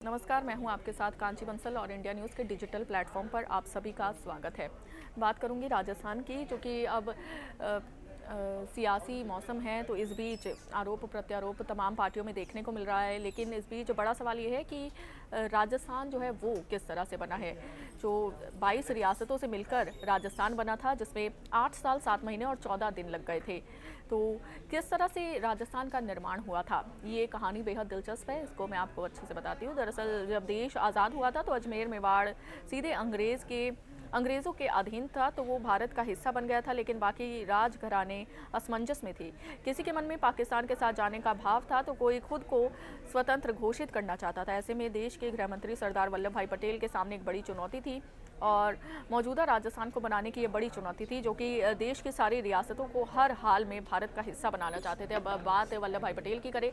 नमस्कार, मैं हूं आपके साथ कांची बंसल और इंडिया न्यूज़ के डिजिटल प्लेटफॉर्म पर आप सभी का स्वागत है। बात करूंगी राजस्थान की, जो कि अब सियासी मौसम है, तो इस बीच आरोप प्रत्यारोप तमाम पार्टियों में देखने को मिल रहा है। लेकिन इस बीच बड़ा सवाल ये है कि राजस्थान जो है वो किस तरह से बना है। जो 22 रियासतों से मिलकर राजस्थान बना था, जिसमें 8 साल 7 महीने और 14 दिन लग गए थे। तो किस तरह से राजस्थान का निर्माण हुआ था, ये कहानी बेहद दिलचस्प है। इसको मैं आपको अच्छे से बताती हूँ। दरअसल जब देश आज़ाद हुआ था तो अजमेर मेवाड़ सीधे अंग्रेज़ों के अधीन था, तो वो भारत का हिस्सा बन गया था। लेकिन बाकी राजघराने असमंजस में थी। किसी के मन में पाकिस्तान के साथ जाने का भाव था, तो कोई खुद को स्वतंत्र घोषित करना चाहता था। ऐसे में देश के गृह मंत्री सरदार वल्लभ भाई पटेल के सामने एक बड़ी चुनौती थी, और मौजूदा राजस्थान को बनाने की ये बड़ी चुनौती थी, जो कि देश की सारी रियासतों को हर हाल में भारत का हिस्सा बनाना चाहते थे। अब बात वल्लभ भाई पटेल की करें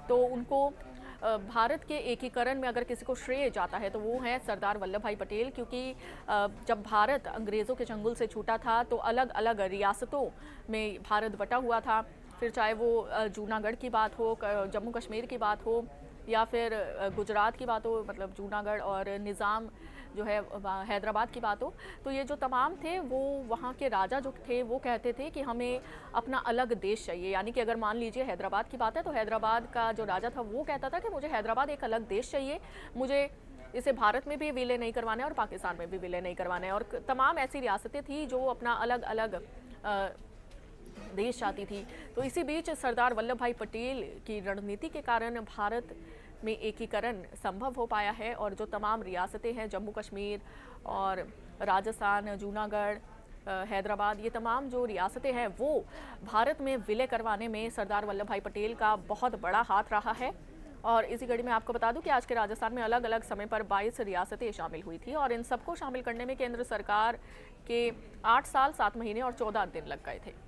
तो उनको भारत के एकीकरण में अगर किसी को श्रेय जाता है तो वो है सरदार वल्लभ भाई पटेल। क्योंकि जब भारत अंग्रेज़ों के चंगुल से छूटा था तो अलग अलग रियासतों में भारत बटा हुआ था। फिर चाहे वो जूनागढ़ की बात हो, जम्मू कश्मीर की बात हो, या फिर गुजरात की बात हो, मतलब जूनागढ़ और निज़ाम जो है हैदराबाद की बात हो, तो ये जो तमाम थे वो वहाँ के राजा जो थे वो कहते थे कि हमें अपना अलग देश चाहिए। यानी कि अगर मान लीजिए हैदराबाद की बात है, तो हैदराबाद का जो राजा था वो कहता था कि मुझे हैदराबाद एक अलग देश चाहिए, मुझे इसे भारत में भी विलय नहीं करवाना है और पाकिस्तान में भी विलय नहीं करवाना है। और तमाम ऐसी रियासतें थी जो अपना अलग अलग देश चाहती थी। तो इसी बीच सरदार वल्लभ भाई पटेल की रणनीति के कारण भारत में एकीकरण संभव हो पाया है। और जो तमाम रियासतें हैं, जम्मू कश्मीर और राजस्थान, जूनागढ़, हैदराबाद, ये तमाम जो रियासतें हैं वो भारत में विलय करवाने में सरदार वल्लभ भाई पटेल का बहुत बड़ा हाथ रहा है। और इसी कड़ी में आपको बता दूं कि आज के राजस्थान में अलग अलग समय पर 22 रियासतें शामिल हुई थी, और इन सबको शामिल करने में केंद्र सरकार के 8 साल 7 महीने और 14 दिन लग गए थे।